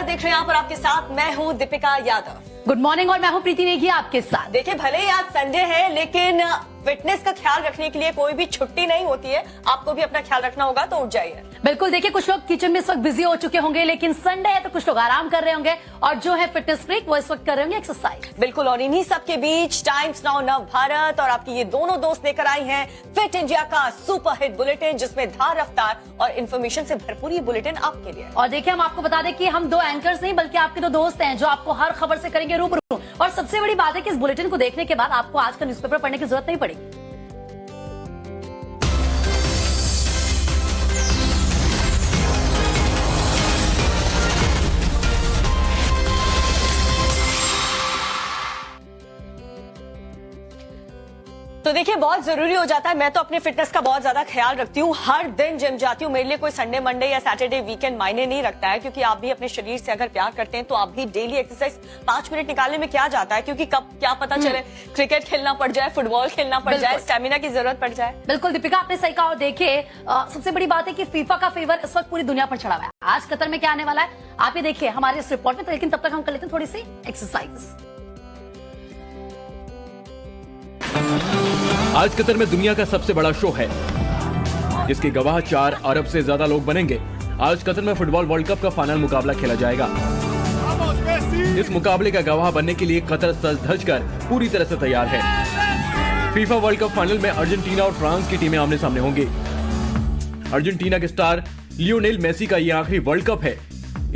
देख रहे हैं यहाँ पर आपके साथ मैं हूँ दीपिका यादव। गुड मॉर्निंग और मैं हूँ प्रीति नेगी आपके साथ। देखिए भले ही आज संडे है लेकिन फिटनेस का ख्याल रखने के लिए कोई भी छुट्टी नहीं होती है। आपको भी अपना ख्याल रखना होगा तो उठ जाइए। बिल्कुल, देखिए कुछ लोग किचन में इस वक्त बिजी हो चुके होंगे लेकिन संडे है तो कुछ लोग आराम कर रहे होंगे और जो है फिटनेस फ्रीक वो इस वक्त कर रहे होंगे एक्सरसाइज। बिल्कुल, और इन्हीं सब के बीच टाइम्स नाउ नव भारत और आपकी ये दोनों दोस्त लेकर आई हैं फिट इंडिया का सुपर हिट बुलेटिन, जिसमें धार रफ्तार और इन्फॉर्मेशन से भरपूर ये बुलेटिन आपके लिए। और देखिए हम आपको बता दें कि हम दो एंकर्स नहीं बल्कि आपके दो दोस्त हैं जो आपको हर खबर से करेंगे रूबरू। और सबसे बड़ी बात है कि इस बुलेटिन को देखने के बाद आपको आज का न्यूज़पेपर पढ़ने की जरूरत नहीं पड़ेगी। तो देखिए बहुत जरूरी हो जाता है। मैं तो अपने फिटनेस का बहुत ज्यादा ख्याल रखती हूँ, हर दिन जिम जाती हूँ। मेरे लिए कोई संडे मंडे या सैटरडे वीकेंड मायने नहीं रखता है, क्योंकि आप भी अपने शरीर से अगर प्यार करते हैं तो आप भी डेली एक्सरसाइज 5 मिनट निकालने में क्या जाता है, क्योंकि कब क्या पता चले क्रिकेट खेलना पड़ जाए, फुटबॉल खेलना पड़ जाए, स्टेमिना की जरूरत पड़ जाए। बिल्कुल दीपिका, आपने सही कहा। और देखिए सबसे बड़ी बात है कि फीफा का फेवर इस वक्त पूरी दुनिया पर चढ़ा हुआ है। आज कतर में क्या आने वाला है आप ये देखिए हमारे इस रिपोर्ट में। तो लेकिन तब तक हम कर लेते हैं थोड़ी सी एक्सरसाइज। आज कतर में दुनिया का सबसे बड़ा शो है जिसके गवाह 4 अरब से ज्यादा लोग बनेंगे। आज कतर में फुटबॉल वर्ल्ड कप का फाइनल मुकाबला खेला जाएगा। इस मुकाबले का गवाह बनने के लिए कतर सज धज कर पूरी तरह से तैयार है। फीफा वर्ल्ड कप फाइनल में अर्जेंटीना और फ्रांस की टीमें आमने सामने होंगी। अर्जेंटीना के स्टार लियोनेल मेसी का ये आखिरी वर्ल्ड कप है,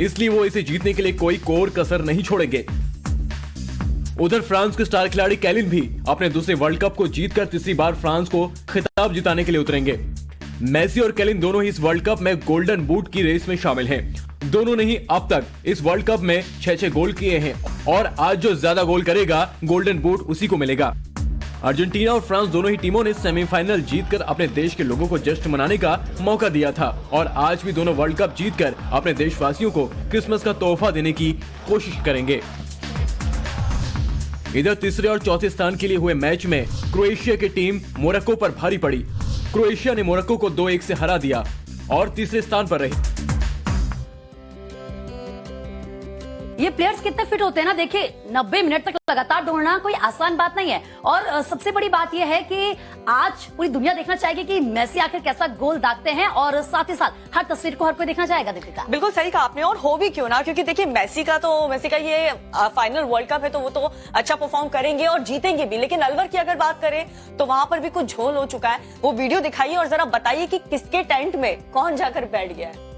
इसलिए वो इसे जीतने के लिए कोई कोर कसर नहीं छोड़ेंगे। उधर फ्रांस के स्टार खिलाड़ी कैलिन भी अपने दूसरे वर्ल्ड कप को जीतकर तीसरी बार फ्रांस को खिताब जिताने के लिए उतरेंगे। मेसी और कैलिन दोनों ही इस वर्ल्ड कप में गोल्डन बूट की रेस में शामिल हैं। दोनों ने ही अब तक इस वर्ल्ड कप में 6-6 गोल किए हैं और आज जो ज्यादा गोल करेगा गोल्डन बूट उसी को मिलेगा। अर्जेंटीना और फ्रांस दोनों ही टीमों ने सेमीफाइनल जीतकर अपने देश के लोगों को जश्न मनाने का मौका दिया था और आज भी दोनों वर्ल्ड कप जीतकर अपने देशवासियों को क्रिसमस का तोहफा देने की कोशिश करेंगे। इधर तीसरे और चौथे स्थान के लिए हुए मैच में क्रोएशिया की टीम मोरक्को पर भारी पड़ी। क्रोएशिया ने मोरक्को को 2-1 से हरा दिया और तीसरे स्थान पर रही। ये प्लेयर्स कितने फिट होते हैं ना। देखिए 90 मिनट तक लगातार दौड़ना कोई आसान बात नहीं है। और सबसे बड़ी बात यह है कि आज पूरी दुनिया देखना चाहेगी कि मेसी आखिर कैसा गोल दागते हैं और साथ ही साथ हर तस्वीर को हर कोई देखना चाहेगा। दीपिका बिल्कुल सही कहा आपने, और हो भी क्यों ना, क्योंकि देखिए मेसी का ये फाइनल वर्ल्ड कप है तो वो तो अच्छा परफॉर्म करेंगे और जीतेंगे भी। लेकिन अलवर की अगर बात करें तो वहां पर भी कुछ झोल हो चुका है। वो वीडियो दिखाइए और जरा बताइए कि किसके टेंट में कौन जाकर बैठ गया है।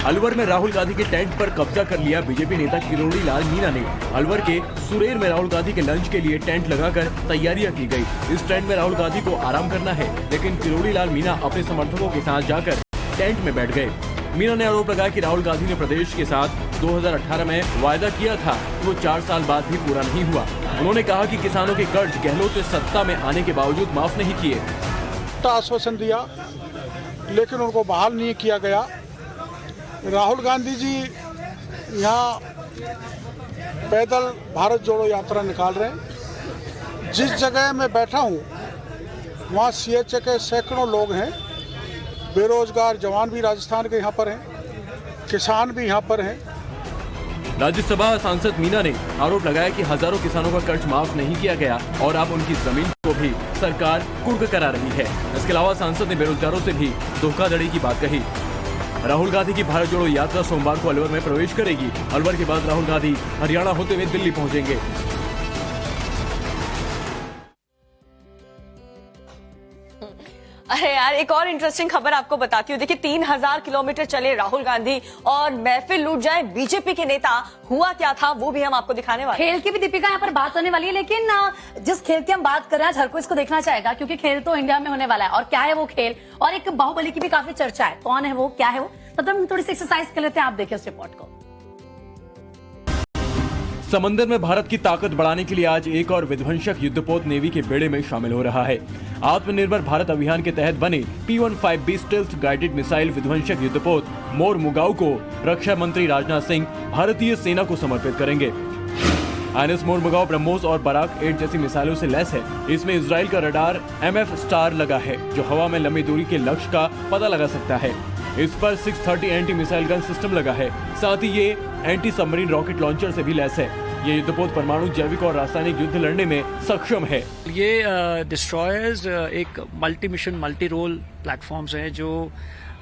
अलवर में राहुल गांधी के टेंट पर कब्जा कर लिया बीजेपी नेता किरोड़ी लाल मीणा ने। अलवर के सुरेर में राहुल गांधी के लंच के लिए टेंट लगाकर तैयारियां की गई। इस टेंट में राहुल गांधी को आराम करना है, लेकिन किरोड़ी लाल मीणा अपने समर्थकों के साथ जाकर टेंट में बैठ गए। मीणा ने आरोप लगाया कि राहुल गांधी ने प्रदेश के साथ 2018 में वायदा किया था, वो 4 साल बाद भी पूरा नहीं हुआ। उन्होंने कहा कि किसानों के कर्ज गहलोत ने सत्ता में आने के बावजूद माफ नहीं किए। आश्वासन दिया लेकिन उनको बहाल नहीं किया गया। राहुल गांधी जी यहाँ पैदल भारत जोड़ो यात्रा निकाल रहे हैं। जिस जगह मैं बैठा हूँ वहाँ CHA के सैकड़ों लोग हैं। बेरोजगार जवान भी राजस्थान के यहाँ पर हैं, किसान भी यहाँ पर हैं। राज्यसभा सांसद मीना ने आरोप लगाया कि हजारों किसानों का कर्ज माफ नहीं किया गया और अब उनकी जमीन को भी सरकार कुर्क करा रही है। इसके अलावा सांसद ने बेरोजगारों से भी धोखाधड़ी की बात कही। राहुल गांधी की भारत जोड़ो यात्रा सोमवार को अलवर में प्रवेश करेगी। अलवर के बाद राहुल गांधी हरियाणा होते हुए दिल्ली पहुंचेंगे। अरे यार, एक और इंटरेस्टिंग खबर आपको बताती हूँ। देखिए 3000 किलोमीटर चले राहुल गांधी और महफिल लूट जाए बीजेपी के नेता। हुआ क्या था वो भी हम आपको दिखाने वाले। खेल की भी दीपिका यहाँ पर बात होने वाली है, लेकिन जिस खेल की हम बात कर रहे हैं हर कोई इसको देखना चाहेगा क्योंकि खेल तो इंडिया में होने वाला है। और क्या है वो खेल, और एक बाहुबली की भी काफी चर्चा है। कौन है वो, क्या है वो, तब हम थोड़ी सी एक्सरसाइज कर लेते हैं। आप देखिए उस रिपोर्ट को। समंदर में भारत की ताकत बढ़ाने के लिए आज एक और विध्वंसक युद्धपोत नेवी के बेड़े में शामिल हो रहा है। आत्मनिर्भर भारत अभियान के तहत बने P-15B स्टेल्थ गाइडेड मिसाइल विध्वंसक युद्धपोत मोर मुगाऊ को रक्षा मंत्री राजनाथ सिंह भारतीय सेना को समर्पित करेंगे। INS मोर मुगाऊ ब्रह्मोस और बराक 8 जैसी मिसाइलों से लैस है। इसमें इजराइल का रडार MF स्टार लगा है जो हवा में लंबी दूरी के लक्ष्य का पता लगा सकता है। इस पर 630 एंटी मिसाइल गन सिस्टम लगा है। साथ ही ये एंटी सबमरीन रॉकेट लॉन्चर से भी लैस है। ये युद्धपोत परमाणु, जैविक और रासायनिक युद्ध लड़ने में सक्षम है। ये डिस्ट्रॉयर्स एक multi mission multi role platforms हैं जो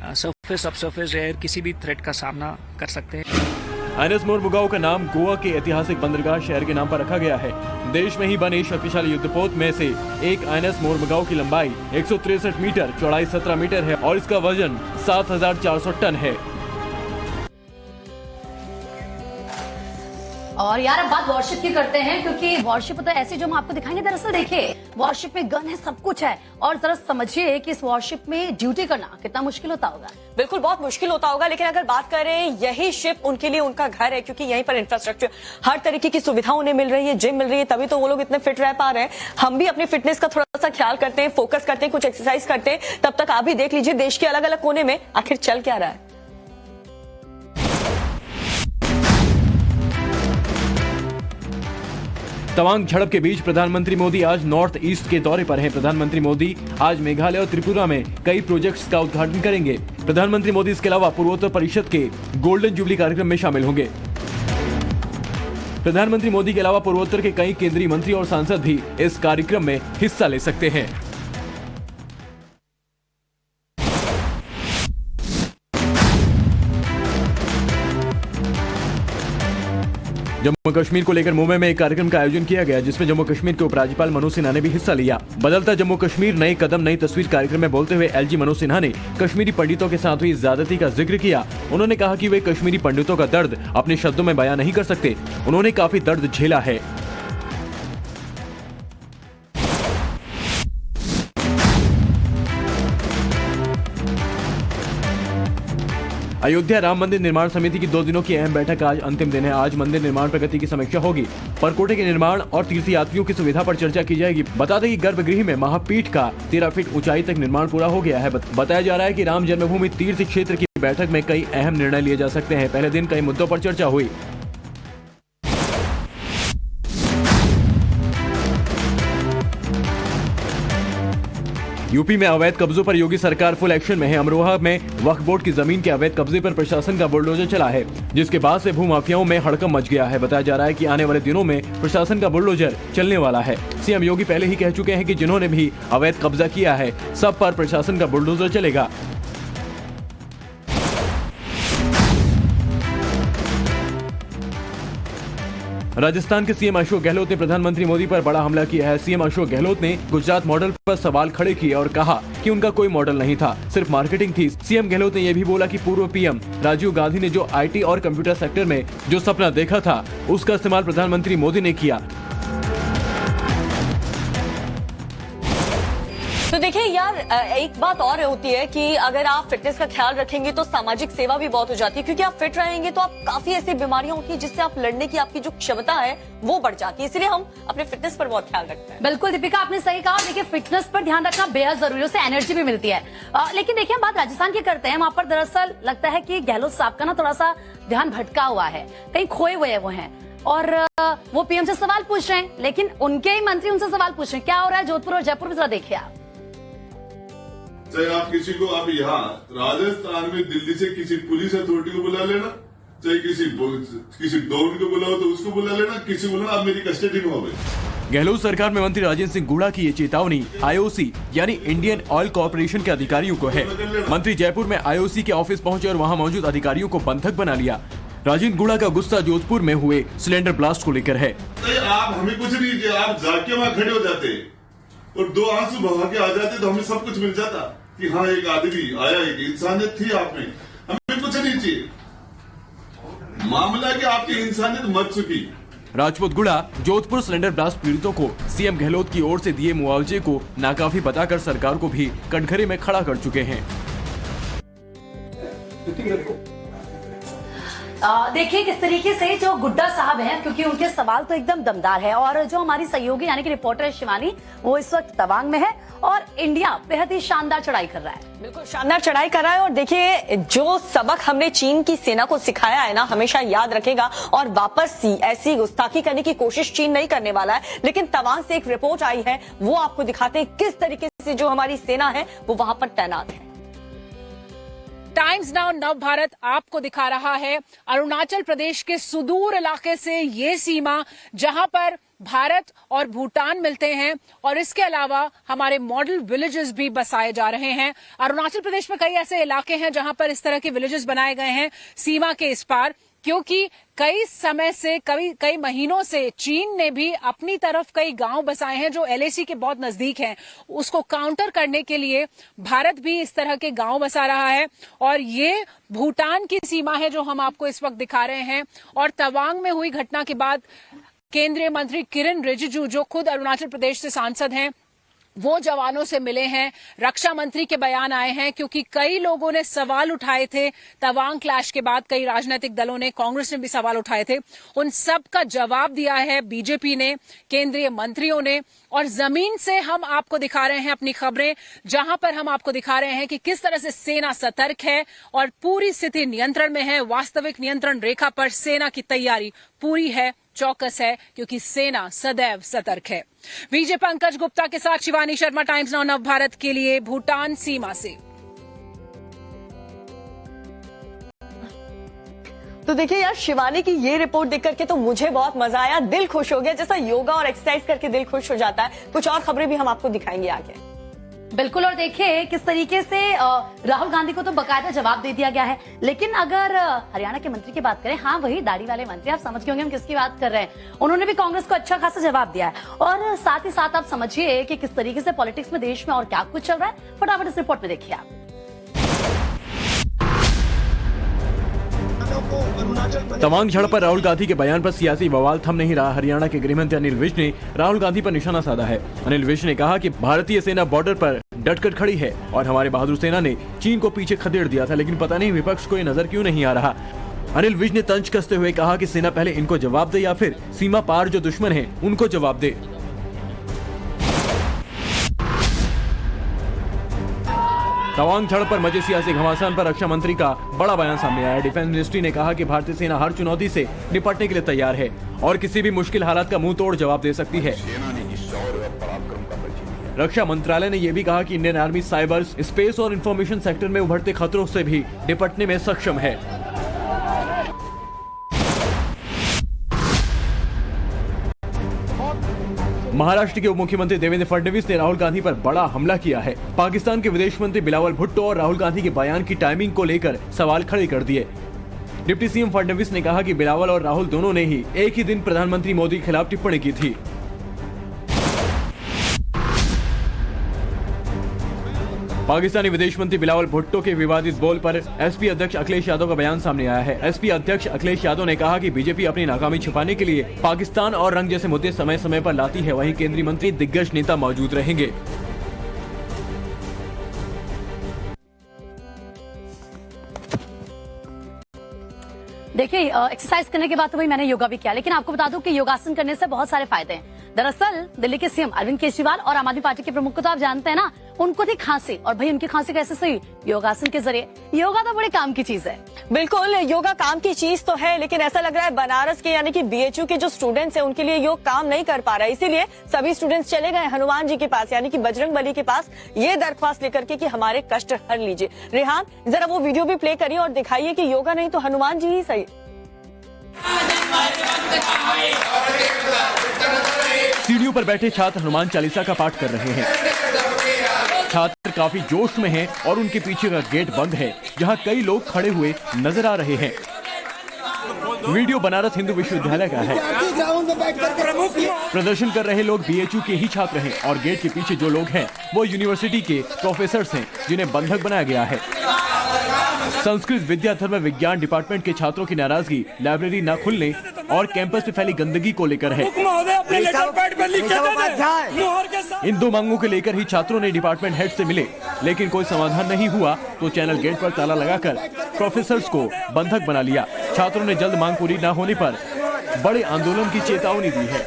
सरफेस, सब सरफेस, एयर किसी भी थ्रेट का सामना कर सकते हैं। आईएनएस मोरमुगाओ का नाम गोवा के ऐतिहासिक बंदरगाह शहर के नाम पर रखा गया है। देश में ही बने शक्तिशाली युद्धपोत में से एक आईएनएस मोरमुगाओ की लंबाई 163 मीटर, चौड़ाई 17 मीटर है और इसका वजन 7400 टन है। और यार अब बात वॉरशिप की करते हैं, क्योंकि वॉरशिप तो ऐसी जो हम आपको दिखाएंगे। दरअसल देखिए, वॉरशिप में गन है, सब कुछ है, और जरा समझिए कि इस वॉरशिप में ड्यूटी करना कितना मुश्किल होता होगा। बिल्कुल बहुत मुश्किल होता होगा, लेकिन अगर बात करें, यही शिप उनके लिए उनका घर है, क्योंकि यहीं पर इंफ्रास्ट्रक्चर, हर तरीके की सुविधा उन्हें मिल रही है, जिम मिल रही है, तभी तो वो लोग इतने फिट रह पा रहे हैं। हम भी अपनी फिटनेस का थोड़ा सा ख्याल करते हैं, फोकस करते हैं, कुछ एक्सरसाइज करते हैं, तब तक आप भी देख लीजिए देश के अलग अलग कोने में आखिर चल क्या रहा है। तवांग झड़प के बीच प्रधानमंत्री मोदी आज नॉर्थ ईस्ट के दौरे पर हैं। प्रधानमंत्री मोदी आज मेघालय और त्रिपुरा में कई प्रोजेक्ट्स का उद्घाटन करेंगे। प्रधानमंत्री मोदी इसके अलावा पूर्वोत्तर परिषद के गोल्डन जुबली कार्यक्रम में शामिल होंगे। प्रधानमंत्री मोदी के अलावा पूर्वोत्तर के कई केंद्रीय मंत्री और सांसद भी इस कार्यक्रम में हिस्सा ले सकते हैं। जम्मू कश्मीर को लेकर मुंबई में एक कार्यक्रम का आयोजन किया गया, जिसमें जम्मू कश्मीर के उपराज्यपाल मनोज सिन्हा ने भी हिस्सा लिया। बदलता जम्मू कश्मीर, नए कदम, नई तस्वीर कार्यक्रम में बोलते हुए एलजी मनोज सिन्हा ने कश्मीरी पंडितों के साथ हुई ज्यादती का जिक्र किया। उन्होंने कहा कि वे कश्मीरी पंडितों का दर्द अपने शब्दों में बयां नहीं कर सकते। उन्होंने काफी दर्द झेला है। अयोध्या राम मंदिर निर्माण समिति की 2 दिनों की अहम बैठक आज अंतिम दिन है। आज मंदिर निर्माण प्रगति की समीक्षा होगी। परकोटे के निर्माण और तीर्थयात्रियों की सुविधा पर चर्चा की जाएगी। बता दें कि गर्भगृह में महापीठ का 13 फीट ऊंचाई तक निर्माण पूरा हो गया है। बताया जा रहा है कि राम जन्मभूमि तीर्थ क्षेत्र की बैठक में कई अहम निर्णय लिए जा सकते हैं। पहले दिन कई मुद्दों पर चर्चा हुई। यूपी में अवैध कब्जों पर योगी सरकार फुल एक्शन में है। अमरोहा में वक्फ बोर्ड की जमीन के अवैध कब्जे पर प्रशासन का बुलडोजर चला है, जिसके बाद से भूमाफियाओं में हड़कंप मच गया है। बताया जा रहा है कि आने वाले दिनों में प्रशासन का बुलडोजर चलने वाला है। सीएम योगी पहले ही कह चुके हैं कि जिन्होंने भी अवैध कब्जा किया है, सब पर प्रशासन का बुलडोजर चलेगा। राजस्थान के सीएम अशोक गहलोत ने प्रधानमंत्री मोदी पर बड़ा हमला किया है। सीएम अशोक गहलोत ने गुजरात मॉडल पर सवाल खड़े किए और कहा कि उनका कोई मॉडल नहीं था, सिर्फ मार्केटिंग थी। सीएम गहलोत ने यह भी बोला कि पूर्व पीएम राजीव गांधी ने जो आईटी और कंप्यूटर सेक्टर में जो सपना देखा था, उसका इस्तेमाल प्रधानमंत्री मोदी ने किया। तो देखिए यार, एक बात और होती है कि अगर आप फिटनेस का ख्याल रखेंगे तो सामाजिक सेवा भी बहुत हो जाती है, क्योंकि आप फिट रहेंगे तो आप काफी ऐसी बीमारियां होती है जिससे आप लड़ने की आपकी जो क्षमता है वो बढ़ जाती है। इसलिए हम अपने फिटनेस पर बहुत ख्याल रखते हैं। बिल्कुल दीपिका, आपने सही कहा। देखिए, फिटनेस पर ध्यान रखना बेहद जरूरी है, उससे एनर्जी भी मिलती है। लेकिन देखिए, हम बात राजस्थान की करते हैं। वहां पर दरअसल लगता है कि गहलोत साहब का ना थोड़ा सा ध्यान भटका हुआ है, कहीं खोए हुए वो हैं, और वो पीएम से सवाल पूछ रहे हैं, लेकिन उनके ही मंत्री उनसे सवाल पूछ रहे हैं। क्या हो रहा है जोधपुर और जयपुर में, जरा देखिए आप। चाहे आप किसी को, आप यहाँ राजस्थान में दिल्ली से किसी पुलिस अथॉरिटी को बुला लेना, चाहे किसी डॉन को बुलाओ तो उसको बुला लेना, किसी को आप मेरी कस्टडी में हो गए। गहलोत सरकार में मंत्री राजेंद्र सिंह गुड़ा की ये चेतावनी आईओसी यानी इंडियन ऑयल कॉर्पोरेशन के अधिकारियों को है। मंत्री जयपुर में आईओसी के ऑफिस पहुंचे और वहां मौजूद अधिकारियों को बंधक बना लिया। राजेंद्र गुड़ा का गुस्सा जोधपुर में हुए सिलेंडर ब्लास्ट को लेकर है। आप हमें कुछ नहीं किया, आप जाके वहाँ खड़े हो जाते और 2 आंसू बहा के आ जाते तो हमें सब कुछ मिल जाता कि हाँ एक आदमी आया, एक इंसानियत थी आप में, हमें कुछ नहीं चाहिए। मामला कि आपकी इंसानियत मर चुकी। राजपूत गुड़ा जोधपुर सिलेंडर ब्लास्ट पीड़ितों को सीएम गहलोत की ओर से दिए मुआवजे को नाकाफी बताकर सरकार को भी कटघरे में खड़ा कर चुके हैं। देखिए किस तरीके से जो गुड्डा साहब हैं, क्योंकि उनके सवाल तो एकदम दमदार है, और जो हमारी सहयोगी यानी कि रिपोर्टर शिवानी, वो इस वक्त तवांग में है और इंडिया बेहद ही शानदार चढ़ाई कर रहा है। बिल्कुल शानदार चढ़ाई कर रहा है। और देखिए, जो सबक हमने चीन की सेना को सिखाया है ना, हमेशा याद रखेगा और वापस ऐसी गुस्ताखी करने की कोशिश चीन नहीं करने वाला है। लेकिन तवांग से एक रिपोर्ट आई है, वो आपको दिखाते हैं किस तरीके से जो हमारी सेना है वो वहां पर तैनात है। टाइम्स नाउ नव भारत आपको दिखा रहा है अरुणाचल प्रदेश के सुदूर इलाके से ये सीमा जहां पर भारत और भूटान मिलते हैं और इसके अलावा हमारे मॉडल विलेजेस भी बसाए जा रहे हैं। अरुणाचल प्रदेश में कई ऐसे इलाके हैं जहां पर इस तरह के विलेजेस बनाए गए हैं सीमा के इस पार, क्योंकि कई समय से कई महीनों से चीन ने भी अपनी तरफ कई गांव बसाए हैं जो एलएसी के बहुत नजदीक हैं। उसको काउंटर करने के लिए भारत भी इस तरह के गांव बसा रहा है और ये भूटान की सीमा है जो हम आपको इस वक्त दिखा रहे हैं। और तवांग में हुई घटना के बाद केंद्रीय मंत्री किरण रिजिजू जो खुद अरुणाचल प्रदेश से सांसद हैं वो जवानों से मिले हैं। रक्षा मंत्री के बयान आए हैं क्योंकि कई लोगों ने सवाल उठाए थे तवांग क्लैश के बाद, कई राजनीतिक दलों ने, कांग्रेस ने भी सवाल उठाए थे। उन सब का जवाब दिया है बीजेपी ने, केंद्रीय मंत्रियों ने। और जमीन से हम आपको दिखा रहे हैं अपनी खबरें जहां पर हम आपको दिखा रहे हैं कि किस तरह से सेना सतर्क है और पूरी स्थिति नियंत्रण में है। वास्तविक नियंत्रण रेखा पर सेना की तैयारी पूरी है, चौकस है, क्योंकि सेना सदैव सतर्क है। विजय पंकज गुप्ता के साथ शिवानी शर्मा, टाइम्स नाउ नव भारत के लिए भूटान सीमा से। तो देखिए यार, शिवानी की ये रिपोर्ट देख करके तो मुझे बहुत मजा आया, दिल खुश हो गया। जैसा योगा और एक्सरसाइज करके दिल खुश हो जाता है। कुछ और खबरें भी हम आपको दिखाएंगे आगे। बिल्कुल, और देखिए किस तरीके से राहुल गांधी को तो बकायदा जवाब दे दिया गया है। लेकिन अगर हरियाणा के मंत्री की बात करें, हाँ वही दाढ़ी वाले मंत्री, आप समझ गए होंगे हम किसकी बात कर रहे हैं। उन्होंने भी कांग्रेस को अच्छा खासा जवाब दिया है। और साथ ही साथ आप समझिए कि किस तरीके से पॉलिटिक्स में देश में और क्या कुछ चल रहा है। फटाफट इस रिपोर्ट में देखिए आप। तवांग झड़प पर राहुल गांधी के बयान पर सियासी बवाल थम नहीं रहा। हरियाणा के गृहमंत्री अनिल विज ने राहुल गांधी पर निशाना साधा है। अनिल विज ने कहा कि भारतीय सेना बॉर्डर पर डटकर खड़ी है और हमारे बहादुर सेना ने चीन को पीछे खदेड़ दिया था, लेकिन पता नहीं विपक्ष को ये नजर क्यों नहीं आ रहा। अनिल विज ने तंज कसते हुए कहा कि सेना पहले इनको जवाब दे या फिर सीमा पार जो दुश्मन है उनको जवाब दे। तवांग झड़प पर मचे सियासी घमासान पर रक्षा मंत्री का बड़ा बयान सामने आया। डिफेंस मिनिस्ट्री ने कहा कि भारतीय सेना हर चुनौती से निपटने के लिए तैयार है और किसी भी मुश्किल हालात का मुंह तोड़ जवाब दे सकती है। रक्षा मंत्रालय ने यह भी कहा कि इंडियन आर्मी साइबर, स्पेस और इंफॉर्मेशन सेक्टर में उभरते खतरों से भी निपटने में सक्षम है। महाराष्ट्र के उप मुख्यमंत्री देवेंद्र फडणवीस ने राहुल गांधी पर बड़ा हमला किया है। पाकिस्तान के विदेश मंत्री बिलावल भुट्टो और राहुल गांधी के बयान की टाइमिंग को लेकर सवाल खड़े कर दिए। डिप्टी सीएम फडणवीस ने कहा कि बिलावल और राहुल दोनों ने ही एक ही दिन प्रधानमंत्री मोदी के खिलाफ टिप्पणी की थी। पाकिस्तानी विदेश मंत्री बिलावल भुट्टो के विवादित बोल पर एसपी अध्यक्ष अखिलेश यादव का बयान सामने आया है। एसपी अध्यक्ष अखिलेश यादव ने कहा कि बीजेपी अपनी नाकामी छिपाने के लिए पाकिस्तान और रंग जैसे मुद्दे समय समय पर लाती है, वहीं केंद्रीय मंत्री दिग्गज नेता मौजूद रहेंगे। देखिए एक्सरसाइज करने के बाद तो भाई मैंने योगा भी किया, लेकिन आपको बता दूं कि योगासन करने से बहुत सारे फायदे हैं। दरअसल दिल्ली के सीएम अरविंद केजरीवाल और आम आदमी पार्टी के प्रमुख को तो आप जानते हैं ना, उनको थी खांसी, और भाई उनकी खांसी कैसे सही? योगासन के जरिए। योगा तो बड़े काम की चीज है। बिल्कुल, योगा काम की चीज तो है, लेकिन ऐसा लग रहा है बनारस के यानी कि बीएचयू के जो स्टूडेंट्स हैं उनके लिए योग काम नहीं कर पा रहा है। इसीलिए सभी स्टूडेंट्स चले गए हनुमान जी के पास यानी कि बजरंग बली के पास ये दरख्वास्त लेकर के कि हमारे कष्ट हर लीजिए। रेहान, जरा वो वीडियो भी प्ले करिए और दिखाइए कि योगा नहीं तो हनुमान जी ही सही। सीढ़ियों पर बैठे छात्र हनुमान चालीसा का पाठ कर रहे हैं। छात्र काफी जोश में हैं और उनके पीछे का गेट बंद है, जहां कई लोग खड़े हुए नजर आ रहे हैं। वीडियो बनारस हिंदू विश्वविद्यालय का है। प्रदर्शन कर रहे लोग बीएचयू के ही छात्र हैं और गेट के पीछे जो लोग हैं वो यूनिवर्सिटी के प्रोफेसर्स हैं जिन्हें बंधक बनाया गया है। संस्कृत विद्या धर्म विज्ञान डिपार्टमेंट के छात्रों की नाराजगी लाइब्रेरी न खुलने और कैंपस में फैली गंदगी को लेकर है। इन दो मांगों को लेकर ही छात्रों ने डिपार्टमेंट हेड से मिले, लेकिन कोई समाधान नहीं हुआ तो चैनल गेट पर ताला लगाकर प्रोफेसर्स को बंधक बना लिया। छात्रों ने जल्द मांग पूरी न होने पर बड़े आंदोलन की चेतावनी दी है।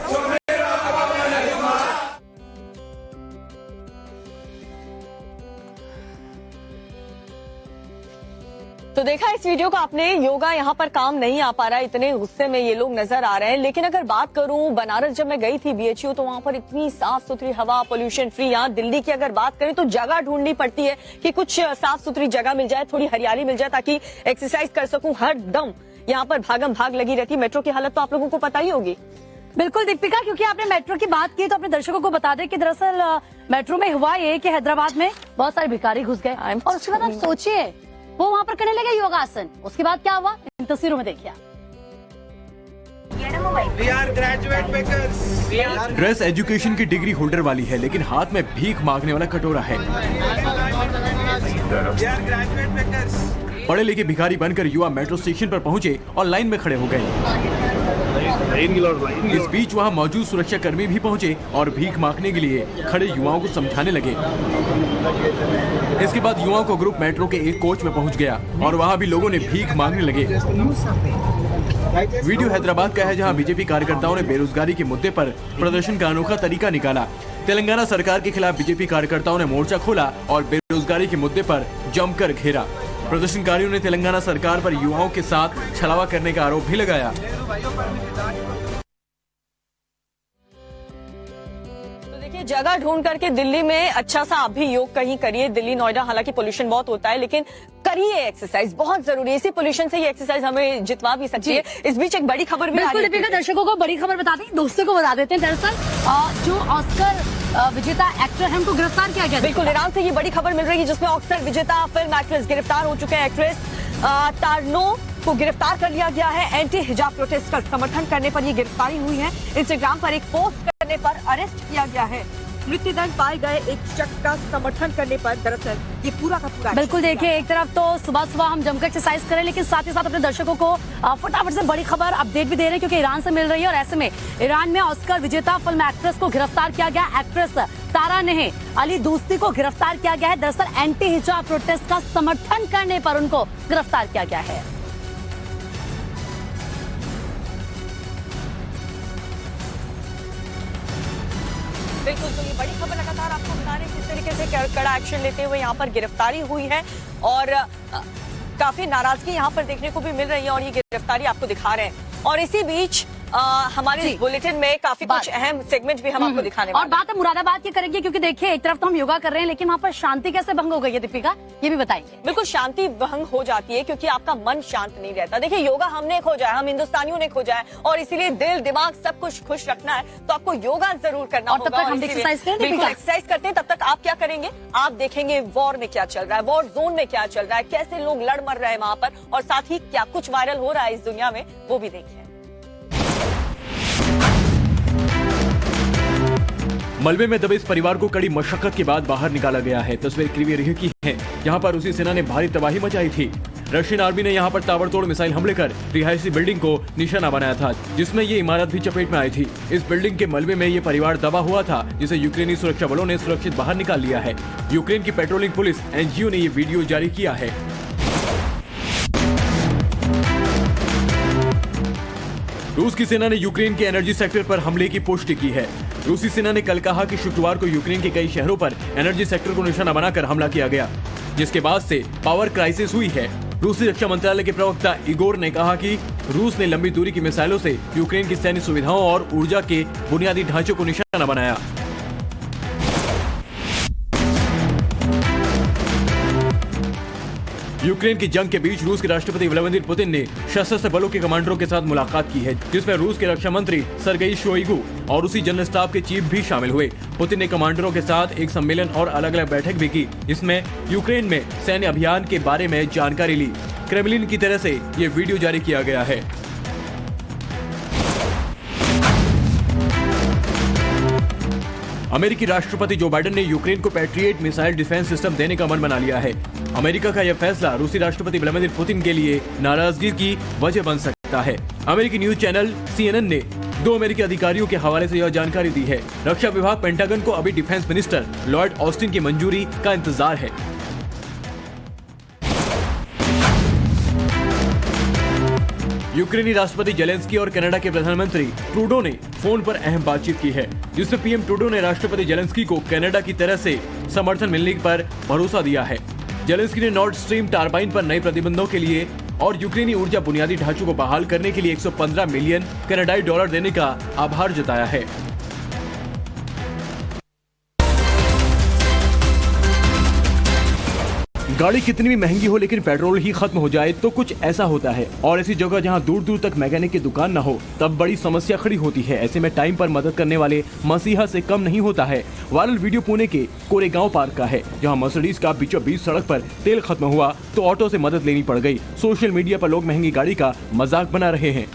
तो देखा इस वीडियो को आपने, योगा यहाँ पर काम नहीं आ पा रहा है, इतने गुस्से में ये लोग नजर आ रहे हैं। लेकिन अगर बात करूं, बनारस जब मैं गई थी BHU, तो वहां पर इतनी साफ सुथरी हवा, पोल्यूशन फ्री। यहाँ दिल्ली की अगर बात करें तो जगह ढूंढनी पड़ती है कि कुछ साफ सुथरी जगह मिल जाए, थोड़ी हरियाली मिल जाए ताकि एक्सरसाइज कर सकूं। हर दम यहाँ पर भागम भाग लगी रहती। मेट्रो की हालत तो आप लोगों को पता ही होगी। बिल्कुल दीपिका, क्योंकि आपने मेट्रो की बात की तो अपने दर्शकों को बता दें कि दरअसल मेट्रो में हुआ ये कि हैदराबाद में बहुत सारे भिखारी घुस गए और उसके बाद आप सोचिए वो वहाँ पर करने लगे योगासन। उसके बाद क्या हुआ, इन तस्वीरों में देखिए। ड्रेस एजुकेशन की डिग्री होल्डर वाली है, लेकिन हाथ में भीख मांगने वाला कटोरा है। पढ़े लिखे भिखारी बनकर युवा मेट्रो स्टेशन पर पहुंचे और लाइन में खड़े हो गए। इस बीच वहां मौजूद सुरक्षा कर्मी भी पहुंचे और भीख मांगने के लिए खड़े युवाओं को समझाने लगे। इसके बाद युवाओं का ग्रुप मेट्रो के एक कोच में पहुंच गया और वहां भी लोगों ने भीख मांगने लगे। वीडियो हैदराबाद का है, जहां बीजेपी कार्यकर्ताओं ने बेरोजगारी के मुद्दे पर प्रदर्शन का अनोखा तरीका निकाला। तेलंगाना सरकार के खिलाफ बीजेपी कार्यकर्ताओं ने मोर्चा खोला और बेरोजगारी के मुद्दे पर जमकर घेरा। प्रदर्शनकारियों ने तेलंगाना सरकार पर युवाओं के साथ छलावा करने का आरोप भी लगाया। जगह ढूंढ करके दिल्ली में अच्छा सा आप भी योग कहीं करिए। दिल्ली नोएडा हालांकि पोल्यूशन बहुत होता है, लेकिन करिए एक्सरसाइज, बहुत जरूरी है। इसी पोल्यूशन से ये एक्सरसाइज हमें जितवा भी सकती है। इस बीच एक बड़ी खबर भी आ रही है। दर्शकों को बड़ी खबर बता दें, दोस्तों को बता देते हैं। दरअसल जो ऑस्कर विजेता एक्टर है उनको गिरफ्तार किया गया। बिल्कुल, ईरान से ये बड़ी खबर मिल रही है जिसमें ऑस्कर विजेता फिल्म एक्ट्रेस गिरफ्तार हो चुके हैं। एक्ट्रेस तारनो को गिरफ्तार कर लिया गया है। एंटी हिजाब प्रोटेस्ट का समर्थन करने पर ये गिरफ्तारी हुई है। इंस्टाग्राम पर एक पोस्ट करने पर अरेस्ट किया गया है। मृत्युदंड पाए गए एक शख्स का समर्थन करने पर दरअसल ये पूरा का पूरा। बिल्कुल देखिए, एक तरफ तो सुबह सुबह हम जमकर एक्सरसाइज करें, लेकिन साथ ही साथ अपने दर्शकों को फटाफट से बड़ी खबर अपडेट भी दे रहे हैं, क्योंकि ईरान से मिल रही है। और ऐसे में ईरान में ऑस्कर विजेता फिल्म एक्ट्रेस को गिरफ्तार किया गया। एक्ट्रेस तारा नेह अली दोस्ती को गिरफ्तार किया गया है। दरअसल एंटी हिजाब प्रोटेस्ट का समर्थन करने पर उनको गिरफ्तार किया गया है। बिल्कुल, तो ये बड़ी खबर लगातार आपको बता रहे हैं किस तरीके से कड़ा एक्शन लेते हुए यहाँ पर गिरफ्तारी हुई है और काफी नाराजगी यहाँ पर देखने को भी मिल रही है और ये गिरफ्तारी आपको दिखा रहे हैं। और इसी बीच हमारे इस बुलेटिन में काफी कुछ अहम सेगमेंट भी हम आपको दिखाने वाले हैं। और बात हम मुरादाबाद की करेंगे, क्योंकि देखिए एक तरफ तो हम योगा कर रहे हैं, लेकिन वहाँ पर शांति कैसे भंग हो गई है दीपिका, ये भी बताएंगे। बिल्कुल, शांति भंग हो जाती है क्योंकि आपका मन शांत नहीं रहता। देखिए, योगा हमने खोजा है, हम हिंदुस्तानियों ने खोजा है और इसीलिए दिल दिमाग सब कुछ खुश रखना है तो आपको योगा जरूर करना होगा। और तब तक हम एक्सरसाइज करें। बिल्कुल, एक्सरसाइज करते हैं। तब तक आप क्या करेंगे, आप देखेंगे वॉर में क्या चल रहा है, वॉर जोन में क्या चल रहा है, कैसे लोग लड़ मर रहे हैं वहां पर, और साथ ही क्या कुछ वायरल हो रहा है इस दुनिया में, वो भी देखिए। मलबे में दबे इस परिवार को कड़ी मशक्कत के बाद बाहर निकाला गया है। तस्वीर क्रीवी की है। यहाँ पर रूसी सेना ने भारी तबाही मचाई थी। रशियन आर्मी ने यहाँ पर ताबड़तोड़ मिसाइल हमले कर रिहायशी बिल्डिंग को निशाना बनाया था, जिसमें ये इमारत भी चपेट में आई थी। इस बिल्डिंग के मलबे में ये परिवार दबा हुआ था, जिसे यूक्रेनी सुरक्षा बलों ने सुरक्षित बाहर निकाल लिया है। यूक्रेन की पेट्रोलिंग पुलिस NGO ने ये वीडियो जारी किया है। रूस की सेना ने यूक्रेन के एनर्जी सेक्टर पर हमले की पुष्टि की है। रूसी सेना ने कल कहा कि शुक्रवार को यूक्रेन के कई शहरों पर एनर्जी सेक्टर को निशाना बनाकर हमला किया गया, जिसके बाद से पावर क्राइसिस हुई है। रूसी रक्षा मंत्रालय के प्रवक्ता इगोर ने कहा कि रूस ने लंबी दूरी की मिसाइलों से यूक्रेन की सैन्य सुविधाओं और ऊर्जा के बुनियादी ढांचे को निशाना बनाया। यूक्रेन की जंग के बीच रूस के राष्ट्रपति व्लादिमीर पुतिन ने सशस्त्र बलों के कमांडरों के साथ मुलाकात की है, जिसमें रूस के रक्षा मंत्री सर्गेई शोइगु और रूसी जनरल स्टाफ के चीफ भी शामिल हुए। पुतिन ने कमांडरों के साथ एक सम्मेलन और अलग अलग बैठक भी की, जिसमें यूक्रेन में सैन्य अभियान के बारे में जानकारी ली। क्रेमलिन की तरफ से ये वीडियो जारी किया गया है। अमेरिकी राष्ट्रपति जो बाइडेन ने यूक्रेन को पैट्रियट मिसाइल डिफेंस सिस्टम देने का मन बना लिया है। अमेरिका का यह फैसला रूसी राष्ट्रपति व्लादिमीर पुतिन के लिए नाराजगी की वजह बन सकता है। अमेरिकी न्यूज चैनल CNN ने 2 अमेरिकी अधिकारियों के हवाले से यह जानकारी दी है। रक्षा विभाग पेंटागन को अभी डिफेंस मिनिस्टर लॉयड ऑस्टिन की मंजूरी का इंतजार है। यूक्रेनी राष्ट्रपति जेलेंस्की और कनाडा के प्रधानमंत्री ट्रूडो ने फोन पर अहम बातचीत की है, जिसमें पीएम ट्रूडो ने राष्ट्रपति जेलेंस्की को कनाडा की तरफ से समर्थन मिलने पर भरोसा दिया है। जेलेंस्की ने नॉर्ड स्ट्रीम टरबाइन पर नए प्रतिबंधों के लिए और यूक्रेनी ऊर्जा बुनियादी ढांचों को बहाल करने के लिए 115 मिलियन कनाडाई डॉलर देने का आभार जताया है। गाड़ी कितनी भी महंगी हो लेकिन पेट्रोल ही खत्म हो जाए तो कुछ ऐसा होता है, और ऐसी जगह जहां दूर दूर तक मैकेनिक की दुकान न हो तब बड़ी समस्या खड़ी होती है। ऐसे में टाइम पर मदद करने वाले मसीहा से कम नहीं होता है। वायरल वीडियो पुणे के कोरेगांव पार्क का है, जहां मर्सिडीज का बीचों बीच सड़क पर तेल खत्म हुआ तो ऑटो से मदद लेनी पड़ गई। सोशल मीडिया पर लोग महंगी गाड़ी का मजाक बना रहे हैं।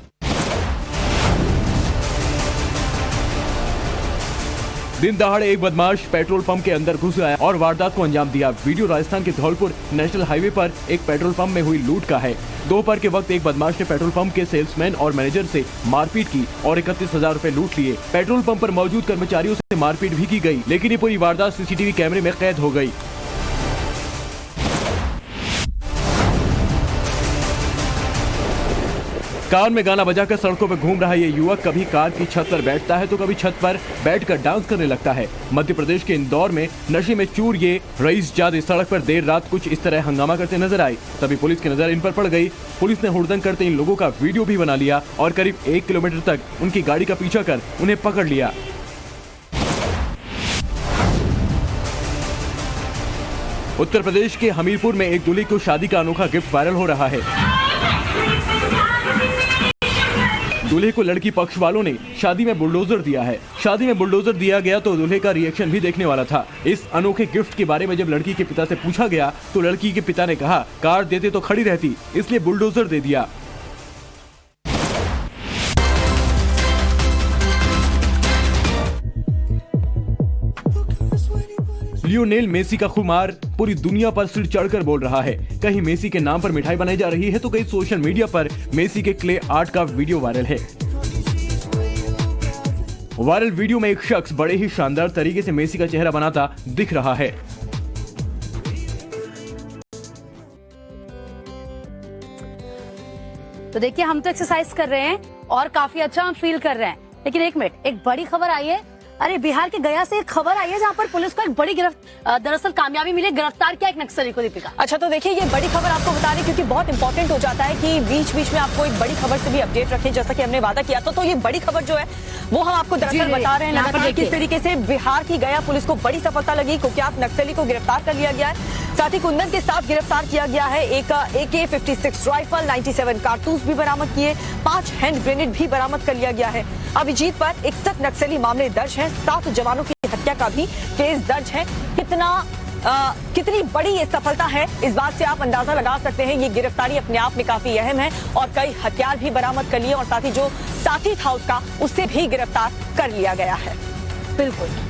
दिन दहाड़े एक बदमाश पेट्रोल पंप के अंदर घुस आया और वारदात को अंजाम दिया। वीडियो राजस्थान के धौलपुर नेशनल हाईवे पर एक पेट्रोल पंप में हुई लूट का है। दोपहर के वक्त एक बदमाश ने पेट्रोल पंप के सेल्समैन और मैनेजर से मारपीट की और 31,000 रुपए लूट लिए। पेट्रोल पंप पर मौजूद कर्मचारियों से मारपीट भी की गई, लेकिन ये पूरी वारदात सीसीटीवी कैमरे में कैद हो गई। कार में गाना बजाकर सड़कों पर घूम रहा ये युवक कभी कार की छत पर बैठता है तो कभी छत पर बैठकर डांस करने लगता है। मध्य प्रदेश के इंदौर में नशे में चूर ये रईस जादे सड़क पर देर रात कुछ इस तरह हंगामा करते नजर आए। तभी पुलिस की नजर इन पर पड़ गई। पुलिस ने हुड़दंग करते इन लोगों का वीडियो भी बना लिया और करीब 1 किलोमीटर तक उनकी गाड़ी का पीछा कर उन्हें पकड़ लिया। उत्तर प्रदेश के हमीरपुर में एक दूल्हे को शादी का अनोखा गिफ्ट वायरल हो रहा है। दूल्हे को लड़की पक्ष वालों ने शादी में बुलडोजर दिया है। शादी में बुलडोजर दिया गया तो दूल्हे का रिएक्शन भी देखने वाला था। इस अनोखे गिफ्ट के बारे में जब लड़की के पिता से पूछा गया तो लड़की के पिता ने कहा, कार देते तो खड़ी रहती, इसलिए बुलडोजर दे दिया। लियोनेल मेसी का खुमार पूरी दुनिया पर सिर चढ़कर बोल रहा है। कहीं मेसी के नाम पर मिठाई बनाई जा रही है तो कहीं सोशल मीडिया पर मेसी के क्ले आर्ट का वीडियो वायरल है। वायरल वीडियो में एक शख्स बड़े ही शानदार तरीके से मेसी का चेहरा बनाता दिख रहा है। तो देखिए, हम तो एक्सरसाइज कर रहे हैं और काफी अच्छा हम फील कर रहे हैं, लेकिन एक मिनट, एक बड़ी खबर आई है। अरे, बिहार के गया से एक खबर आई है जहाँ पर पुलिस को एक बड़ी दरअसल कामयाबी मिली, गिरफ्तार किया एक नक्सली को। दीपिका, अच्छा, तो देखिए, ये बड़ी खबर आपको बता रही क्योंकि बहुत इंपॉर्टेंट हो जाता है कि बीच बीच में आपको एक बड़ी खबर से भी अपडेट रखें, जैसा कि हमने वादा किया। तो ये बड़ी खबर जो है वो हम आपको दरअसल बता रहे हैं लगातार किस तरीके से बिहार की गया पुलिस को बड़ी सफलता लगी। कुख्यात नक्सली को गिरफ्तार कर लिया गया है। साथ ही कुंदन के साथ गिरफ्तार किया गया है। एक AK-56 राइफल, 97 कारतूस भी बरामद किए, 5 हैंड ग्रेनेड भी बरामद कर लिया गया है। अभिजीत पर 61 नक्सली मामले दर्ज हैं। 7 जवानों की हत्या का भी केस दर्ज है। कितनी बड़ी ये सफलता है, इस बात से आप अंदाजा लगा सकते हैं। ये गिरफ्तारी अपने आप में काफी अहम है और कई हथियार भी बरामद कर लिए और साथ ही जो साथी था उसका, उससे भी गिरफ्तार कर लिया गया है। बिल्कुल।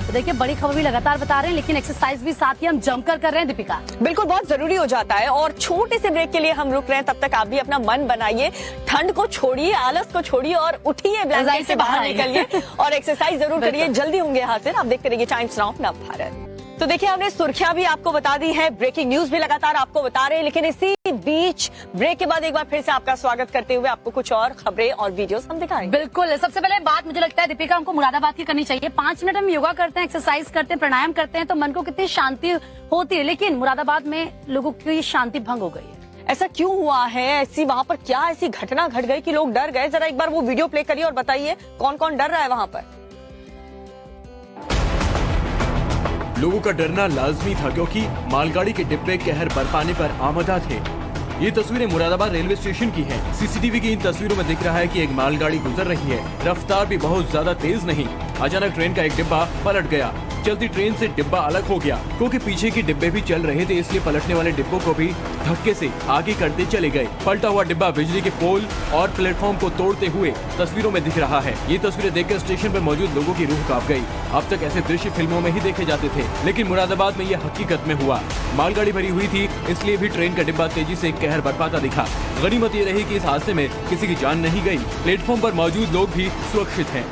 तो देखिए, बड़ी खबर भी लगातार बता रहे हैं, लेकिन एक्सरसाइज भी साथ ही हम जमकर कर रहे हैं। दीपिका, बिल्कुल, बहुत जरूरी हो जाता है। और छोटे से ब्रेक के लिए हम रुक रहे हैं, तब तक आप भी अपना मन बनाइए, ठंड को छोड़िए, आलस को छोड़िए और उठिए, ब्लैंकेट से बाहर निकलिए और एक्सरसाइज जरूर करिए। जल्दी होंगे हाजिर। आप देखते रहिए टाइम्स नाउ नव भारत। तो देखिए, हमने सुर्खियां भी आपको बता दी है, ब्रेकिंग न्यूज भी लगातार आपको बता रहे हैं, लेकिन इसी बीच ब्रेक के बाद एक बार फिर से आपका स्वागत करते हुए आपको कुछ और खबरें और वीडियोस हम दिखाएंगे। बिल्कुल। सबसे पहले बात मुझे लगता है दीपिका, हमको मुरादाबाद की करनी चाहिए। 5 मिनट हम योगा करते हैं, एक्सरसाइज करते हैं, प्राणायाम करते हैं तो मन को कितनी शांति होती है, लेकिन मुरादाबाद में लोगों की शांति भंग हो गई है। ऐसा क्यों हुआ है? ऐसी वहाँ पर क्या ऐसी घटना घट गई कि लोग डर गए? जरा एक बार वो वीडियो प्ले करिए और बताइए कौन कौन डर रहा है वहाँ पर। लोगों का डरना लाजमी था क्योंकि मालगाड़ी के डिब्बे कहर बरपाने पर आमदा थे। ये तस्वीरें मुरादाबाद रेलवे स्टेशन की हैं। सीसीटीवी की इन तस्वीरों में दिख रहा है कि एक मालगाड़ी गुजर रही है। रफ्तार भी बहुत ज्यादा तेज नहीं। अचानक ट्रेन का एक डिब्बा पलट गया। चलती ट्रेन से डिब्बा अलग हो गया क्योंकि पीछे के डिब्बे भी चल रहे थे, इसलिए पलटने वाले डिब्बों को भी धक्के से आगे करते चले गए। पलटा हुआ डिब्बा बिजली के पोल और प्लेटफॉर्म को तोड़ते हुए तस्वीरों में दिख रहा है। ये तस्वीरें देखकर स्टेशन पर मौजूद लोगों की रूह कांप गई। अब तक ऐसे दृश्य फिल्मों में ही देखे जाते थे, लेकिन मुरादाबाद में ये हकीकत में हुआ। मालगाड़ी भरी हुई थी, इसलिए भी ट्रेन का डिब्बा तेजी से कहर बरपाता दिखा। गनीमत ये रही कि इस हादसे में किसी की जान नहीं गई। प्लेटफॉर्म पर मौजूद लोग भी सुरक्षित हैं।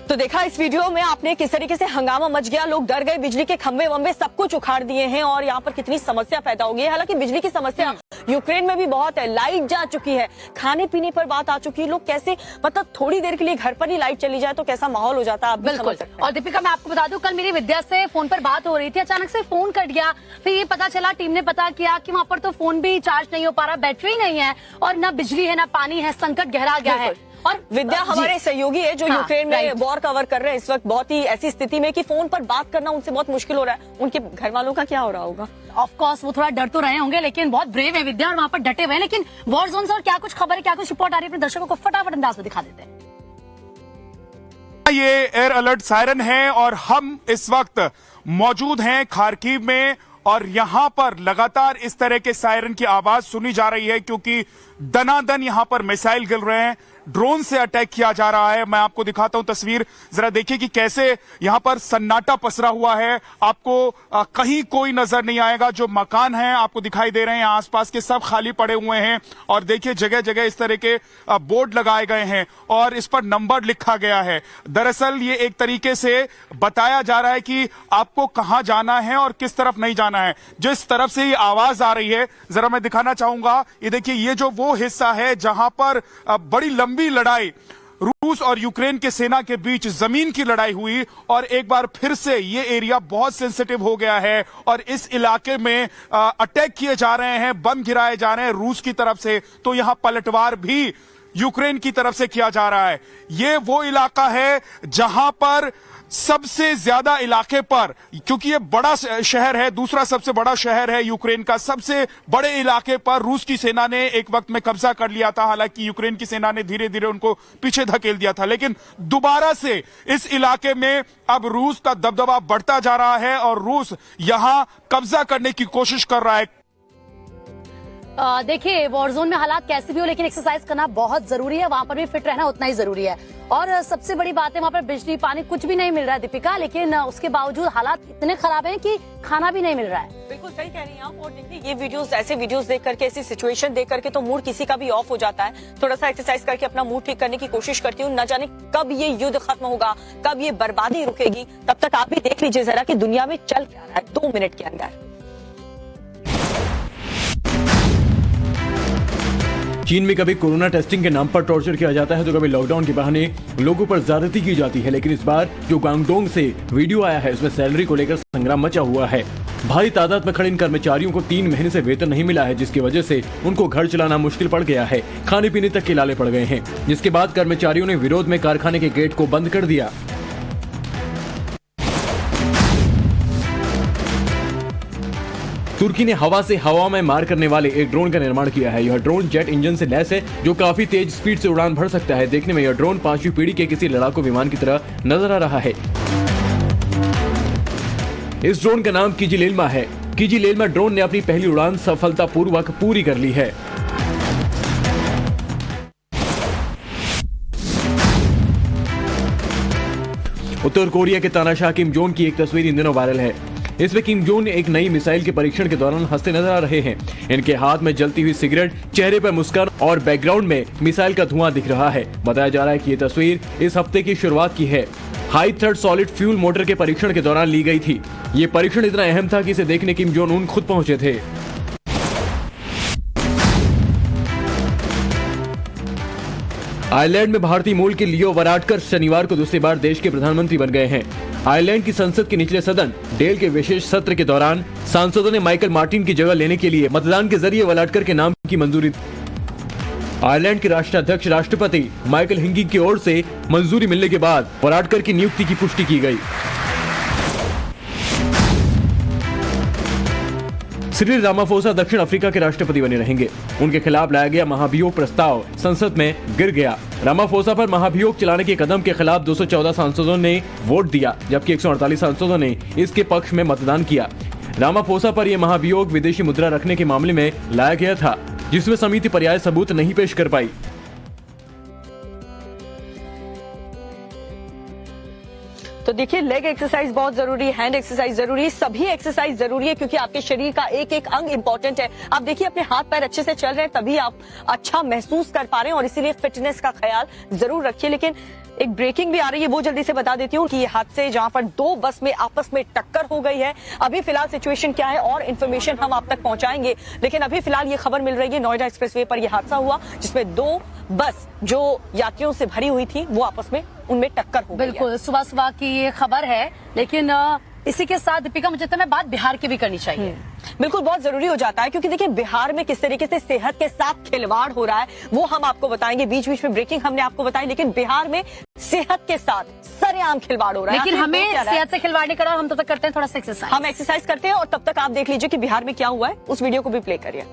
तो देखा इस वीडियो में आपने किस तरीके से हंगामा मच गया, लोग डर गए, बिजली के खंभे वंबे सब कुछ उखाड़ दिए हैं और यहाँ पर कितनी समस्या पैदा हो गई है। हालांकि बिजली की समस्या यूक्रेन में भी बहुत है, लाइट जा चुकी है, खाने पीने पर बात आ चुकी है। लोग कैसे, मतलब थोड़ी देर के लिए घर पर ही लाइट चली जाए तो कैसा माहौल हो जाता है, आप भी समझ सकते हैं। और दीपिका, मैं आपको बता दूं, कल मेरी विद्या से फोन पर बात हो रही थी, अचानक से फोन कट गया। फिर ये पता चला, टीम ने पता किया कि वहां पर तो फोन भी चार्ज नहीं हो पा रहा, बैटरी नहीं है और ना बिजली है ना पानी है, संकट गहरा गया है। और विद्या हमारे सहयोगी है जो यूक्रेन में वॉर कवर कर रहे हैं इस वक्त, बहुत ही ऐसी स्थिति में कि फोन पर बात करना उनसे बहुत मुश्किल हो रहा है। उनके घर वालों का क्या हो रहा होगा? ऑफ कोर्स वो थोड़ा डर तो रहे होंगे, लेकिन बहुत ब्रेव है विद्या और वहां पर डटे हुए हैं। लेकिन वॉर जोन से और क्या कुछ खबर है, क्या कुछ रिपोर्ट आ रही है, अपने दर्शकों को फटाफट अंदाज में दिखा देते हैं। ये एयर अलर्ट सायरन है और हम इस वक्त मौजूद हैं खार्किव में और यहां पर लगातार इस तरह के सायरन की आवाज सुनी जा रही है क्योंकि दनादन यहां पर मिसाइल गिर रहे हैं, ड्रोन से अटैक किया जा रहा है। मैं आपको दिखाता हूं तस्वीर, जरा देखिए कि कैसे यहां पर सन्नाटा पसरा हुआ है। आपको कहीं कोई नजर नहीं आएगा। जो मकान हैं आपको दिखाई दे रहे हैं आसपास के, सब खाली पड़े हुए हैं और देखिए जगह जगह इस तरह के बोर्ड लगाए गए हैं और इस पर नंबर लिखा गया है। दरअसल ये एक तरीके से बताया जा रहा है कि आपको कहां जाना है और किस तरफ नहीं जाना है। जिस तरफ से ये आवाज आ रही है, जरा मैं दिखाना चाहूंगा, ये देखिए, ये जो वो हिस्सा है जहां पर बड़ी लंबी लड़ाई रूस और यूक्रेन के सेना के बीच जमीन की लड़ाई हुई और एक बार फिर से ये एरिया बहुत सेंसिटिव हो गया है और इस इलाके में अटैक किए जा रहे हैं, बम गिराए जा रहे हैं रूस की तरफ से, तो यहां पलटवार भी यूक्रेन की तरफ से किया जा रहा है। ये वो इलाका है जहां पर सबसे ज्यादा इलाके पर, क्योंकि ये बड़ा शहर है, दूसरा सबसे बड़ा शहर है यूक्रेन का, सबसे बड़े इलाके पर रूस की सेना ने एक वक्त में कब्जा कर लिया था। हालांकि यूक्रेन की सेना ने धीरे धीरे उनको पीछे धकेल दिया था, लेकिन दोबारा से इस इलाके में अब रूस का दबदबा बढ़ता जा रहा है और रूस यहां कब्जा करने की कोशिश कर रहा है। देखिए, वॉर जोन में हालात कैसे भी हो, लेकिन एक्सरसाइज करना बहुत जरूरी है, वहां पर भी फिट रहना उतना ही जरूरी है। और सबसे बड़ी बात है, वहां पर बिजली पानी कुछ भी नहीं मिल रहा है दीपिका, लेकिन उसके बावजूद हालात इतने खराब हैं कि खाना भी नहीं मिल रहा है। बिल्कुल सही कह रही हैं आप। और देखिए, ये वीडियोस, ऐसे वीडियोस देख करके, ऐसी सिचुएशन देख करके तो मूड किसी का भी ऑफ हो जाता है। थोड़ा सा एक्सरसाइज करके अपना मूड ठीक करने की कोशिश करती हूँ। न जाने कब ये युद्ध खत्म होगा, कब ये बर्बादी रुकेगी। तब तक आप भी देख लीजिए जरा कि दुनिया में चल क्या रहा है 2 मिनट के अंदर। चीन में कभी कोरोना टेस्टिंग के नाम पर टॉर्चर किया जाता है तो कभी लॉकडाउन के बहाने लोगों पर ज्यादती की जाती है। लेकिन इस बार जो गांगडोंग से वीडियो आया है उसमें सैलरी को लेकर संग्राम मचा हुआ है। भारी तादाद में खड़े इन कर्मचारियों को 3 महीने से वेतन नहीं मिला है, जिसकी वजह से उनको घर चलाना मुश्किल पड़ गया है। खाने पीने तक के लाले पड़ गए हैं, जिसके बाद कर्मचारियों ने विरोध में कारखाने के गेट को बंद कर दिया। तुर्की ने हवा से हवा में मार करने वाले एक ड्रोन का निर्माण किया है। यह ड्रोन जेट इंजन से लैस है जो काफी तेज स्पीड से उड़ान भर सकता है। देखने में यह ड्रोन 5वीं पीढ़ी के किसी लड़ाकू विमान की तरह नजर आ रहा है। इस ड्रोन का नाम किजिलेल्मा है। किजिलेल्मा ड्रोन ने अपनी पहली उड़ान सफलतापूर्वक पूरी कर ली है। उत्तर कोरिया के तानाशाह किम जोंग की एक तस्वीर इन दिनों वायरल है। इसमें किम जोंग एक नई मिसाइल के परीक्षण के दौरान हंसते नजर आ रहे हैं। इनके हाथ में जलती हुई सिगरेट, चेहरे पर मुस्कान और बैकग्राउंड में मिसाइल का धुआं दिख रहा है। बताया जा रहा है कि ये तस्वीर इस हफ्ते की शुरुआत की है। High third solid fuel motor के परीक्षण के दौरान ली गई थी। ये परीक्षण इतना अहम था कि इसे देखने किम जोंग उन खुद पहुंचे थे। आयरलैंड में भारतीय मूल के लियो वराडकर शनिवार को दूसरी बार देश के प्रधानमंत्री बन गए हैं। आयरलैंड की संसद के निचले सदन डेल के विशेष सत्र के दौरान सांसदों ने माइकल मार्टिन की जगह लेने के लिए मतदान के जरिए वराडकर के नाम की मंजूरी दी। आयरलैंड के राष्ट्राध्यक्ष राष्ट्रपति माइकल हिंगी की ओर से मंजूरी मिलने के बाद वराडकर की नियुक्ति की पुष्टि की गई। सिरिल रामाफोसा दक्षिण अफ्रीका के राष्ट्रपति बने रहेंगे। उनके खिलाफ लाया गया महाभियोग प्रस्ताव संसद में गिर गया। रामाफोसा पर महाभियोग चलाने के कदम के खिलाफ 214 सांसदों ने वोट दिया, जबकि 148 सांसदों ने इसके पक्ष में मतदान किया। रामाफोसा पर यह महाभियोग विदेशी मुद्रा रखने के मामले में लाया गया था, जिसमें समिति पर्याय सबूत नहीं पेश कर पाई। तो देखिए, लेग एक्सरसाइज बहुत जरूरी है, हैंड एक्सरसाइज जरूरी है, सभी एक्सरसाइज जरूरी है क्योंकि आपके शरीर का एक एक अंग इंपॉर्टेंट है। आप देखिए अपने हाथ पैर अच्छे से चल रहे हैं तभी आप अच्छा महसूस कर पा रहे हैं और इसीलिए फिटनेस का ख्याल जरूर रखिए। लेकिन एक ब्रेकिंग भी आ रही है, वो जल्दी से बता देती हूँ कि ये हादसे जहां पर दो बस में आपस में टक्कर हो गई है। अभी फिलहाल सिचुएशन क्या है और इन्फॉर्मेशन हम आप तक पहुंचाएंगे, लेकिन अभी फिलहाल ये खबर मिल रही है नोएडा एक्सप्रेसवे पर यह हादसा हुआ जिसमें दो बस जो यात्रियों से भरी हुई थी वो आपस में उनमें टक्कर हो गई है। बिल्कुल, सुबह सुबह की ये खबर है, लेकिन इसी के साथ दीपिका मुझे मैं बात बिहार की भी करनी चाहिए। बिल्कुल, बहुत जरूरी हो जाता है क्योंकि देखिए बिहार में किस तरीके से सेहत के साथ खिलवाड़ हो रहा है वो हम आपको बताएंगे। बीच बीच में ब्रेकिंग हमने आपको बताई, लेकिन बिहार में सेहत के साथ सरेआम खिलवाड़ हो रहा है। लेकिन हमें सेहत से खिलवाड़ नहीं करा, हम तब तक करते हैं थोड़ा सा एक्सरसाइज। हम एक्सरसाइज करते हैं और तब तक आप देख लीजिए कि बिहार में क्या हुआ है, उस वीडियो को भी प्ले करिए।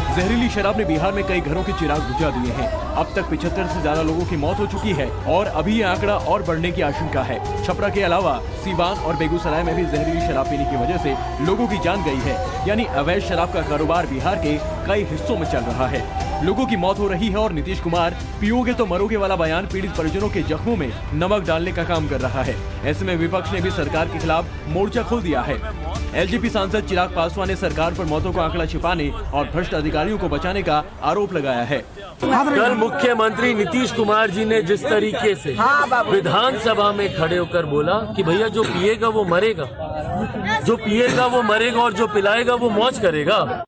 जहरीली शराब ने बिहार में कई घरों के चिराग बुझा दिए हैं। अब तक 75 से ज्यादा लोगों की मौत हो चुकी है और अभी ये आंकड़ा और बढ़ने की आशंका है। छपरा के अलावा सीवान और बेगूसराय में भी जहरीली शराब पीने की वजह से लोगों की जान गई है। यानी अवैध शराब का कारोबार बिहार के कई हिस्सों में चल रहा है। लोगों की मौत हो रही है और नीतीश कुमार पियोगे तो मरोगे वाला बयान पीड़ित परिजनों के जख्मों में नमक डालने का काम कर रहा है। ऐसे में विपक्ष ने भी सरकार के खिलाफ मोर्चा खोल दिया है। एलजेपी सांसद चिराग पासवान ने सरकार पर मौतों का आंकड़ा छिपाने और भ्रष्ट अधिकारियों को बचाने का आरोप लगाया है। कल मुख्यमंत्री नीतीश कुमार जी ने जिस तरीके से विधानसभा में खड़े होकर बोला कि भैया जो पिएगा वो मरेगा, जो पिएगा वो मरेगा और जो पिलाएगा वो मौज करेगा।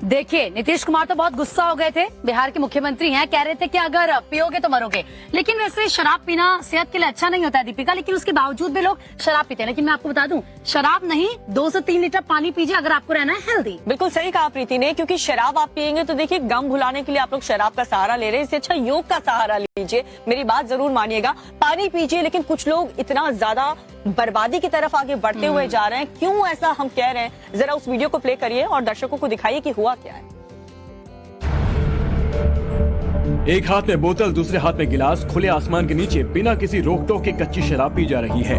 देखिए, नीतीश कुमार तो बहुत गुस्सा हो गए थे। बिहार के मुख्यमंत्री हैं, कह रहे थे कि अगर पियोगे तो मरोगे। लेकिन वैसे शराब पीना सेहत के लिए अच्छा नहीं होता है दीपिका, लेकिन उसके बावजूद भी लोग शराब पीते हैं। लेकिन मैं आपको बता दूं, शराब नहीं 2 से 3 लीटर पानी पीजिए अगर आपको रहना है हेल्दी। बिल्कुल सही कहा प्रीति ने, क्योंकि शराब आप पियेंगे तो देखिए गम भुलाने के लिए आप लोग शराब का सहारा ले रहे हैं, इससे अच्छा योग का सहारा लीजिए। मेरी बात जरूर मानिएगा, पानी पीजिए। लेकिन कुछ लोग इतना ज्यादा बर्बादी की तरफ आगे बढ़ते हुए जा रहे हैं, क्यों ऐसा हम कह रहे हैं, जरा उस वीडियो को प्ले करिए और दर्शकों को दिखाइए कि हुआ क्या है। एक हाथ में बोतल, दूसरे हाथ में गिलास, खुले आसमान के नीचे बिना किसी रोक टोक के कच्ची शराब पी जा रही है।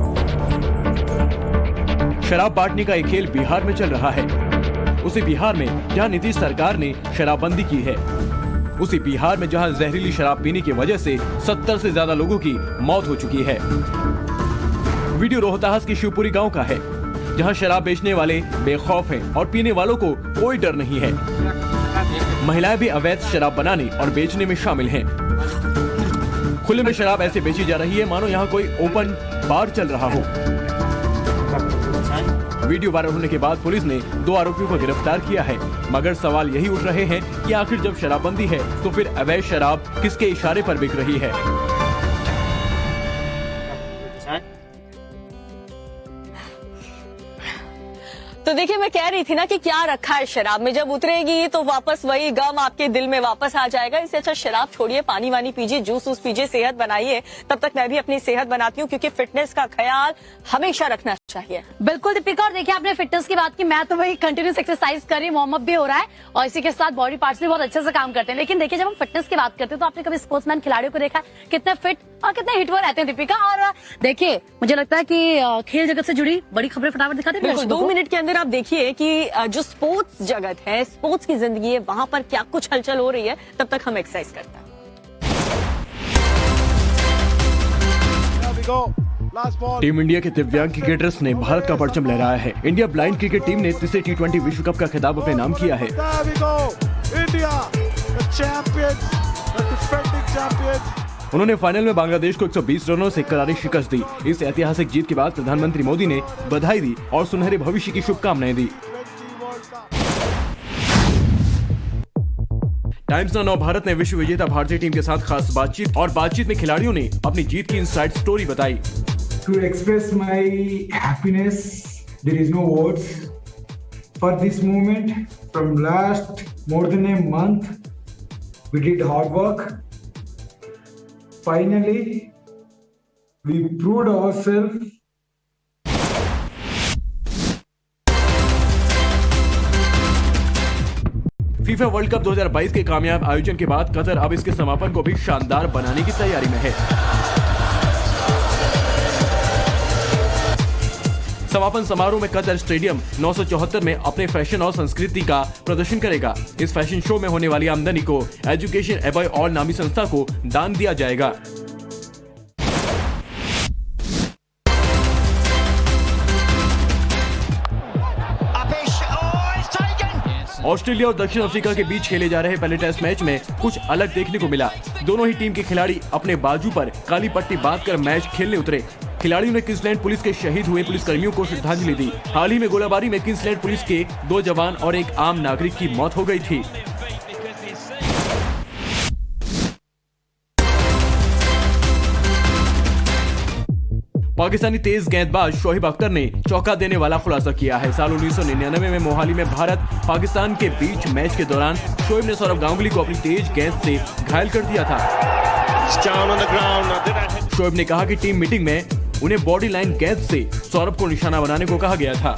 शराब बांटने का एक खेल बिहार में चल रहा है। उसी बिहार में जहां नीतीश सरकार ने शराबबंदी की है, उसी बिहार में जहां जहरीली शराब पीने की वजह से 70 से ज्यादा लोगों की मौत हो चुकी है। वीडियो रोहतास की शिवपुरी गांव का है, जहां शराब बेचने वाले बेखौफ हैं और पीने वालों को कोई डर नहीं है। महिलाएं भी अवैध शराब बनाने और बेचने में शामिल हैं। खुले में शराब ऐसे बेची जा रही है मानो यहाँ कोई ओपन बार चल रहा हो। वीडियो वायरल होने के बाद पुलिस ने 2 आरोपियों को गिरफ्तार किया है, मगर सवाल यही उठ रहे हैं कि आखिर जब शराबबंदी है तो फिर अवैध शराब किसके इशारे पर बिक रही है। तो देखिए, मैं कह रही थी ना कि क्या रखा है शराब में, जब उतरेगी तो वापस वही गम आपके दिल में वापस आ जाएगा। इससे अच्छा शराब छोड़िए, पानी वानी पीजिए, जूस वूस पीजिए, सेहत बनाइए। तब तक मैं भी अपनी सेहत बनाती हूँ क्योंकि फिटनेस का ख्याल हमेशा रखना चाहिए। बिल्कुल दीपिका, और देखिए आपने फिटनेस की बात की, मैं तो वही कंटिन्यूस एक्सरसाइज कर रही हूँ, वार्म अप भी हो रहा है और इसी के साथ बॉडी पार्ट्स भी बहुत अच्छे से काम करते हैं। लेकिन देखिए, जब हम फिटनेस की बात करते हैं तो आपने कभी स्पोर्ट्समैन खिलाड़ियों को देखा कितने फिट और कितने हिटवर रहते हैं दीपिका। और देखिए, मुझे लगता है कि खेल जगत से जुड़ी बड़ी खबरें फटाफट दिखाते हैं। 2 मिनट के अंदर आप देखिए कि जो स्पोर्ट्स जगत है, स्पोर्ट्स की जिंदगी है, वहां पर क्या कुछ हलचल हो रही है। तब तक हम एक्सरसाइज करते हैं। टीम इंडिया के दिव्यांग क्रिकेटर्स ने भारत का परचम लहराया है। इंडिया ब्लाइंड क्रिकेट टीम ने तीसरे T20 विश्व कप का खिताब अपने नाम किया है। उन्होंने फाइनल में बांग्लादेश को 120 रनों से करारी शिकस्त दी। इस ऐतिहासिक जीत के बाद प्रधानमंत्री मोदी ने बधाई दी और सुनहरे भविष्य की शुभकामनाएं दी। टाइम्स नाउ भारत ने विश्व विजेता भारतीय टीम के साथ खास बातचीत और बातचीत में खिलाड़ियों ने अपनी जीत की इनसाइड स्टोरी बताई। To express my happiness, there is no words for this moment. From last more than a month, we did hard work. Finally, we proved ourselves. FIFA world cup 2022 के कामयाब आयोजन के बाद कतर अब इसके समापन को भी शानदार बनाने की तैयारी में है। समापन समारोह में कतर स्टेडियम 974 में अपने फैशन और संस्कृति का प्रदर्शन करेगा। इस फैशन शो में होने वाली आमदनी को एजुकेशन अबॉय ऑल नामी संस्था को दान दिया जाएगा। ऑस्ट्रेलिया और दक्षिण अफ्रीका के बीच खेले जा रहे पहले टेस्ट मैच में कुछ अलग देखने को मिला। दोनों ही टीम के खिलाड़ी अपने बाजू पर काली पट्टी बांधकर मैच खेलने उतरे। खिलाड़ियों ने क्वींसलैंड पुलिस के शहीद हुए पुलिसकर्मियों को श्रद्धांजलि दी। हाल ही में गोलाबारी में क्वींसलैंड पुलिस के 2 जवान और एक आम नागरिक की मौत हो गई थी। पाकिस्तानी तेज गेंदबाज शोएब अख्तर ने चौंका देने वाला खुलासा किया है। साल 1999 में मोहाली में भारत पाकिस्तान के बीच मैच के दौरान शोएब ने सौरभ गांगुली को अपनी तेज गेंद से घायल कर दिया था। शोएब ने कहा कि टीम मीटिंग में उन्हें बॉडी लाइन गेंद से सौरभ को निशाना बनाने को कहा गया था।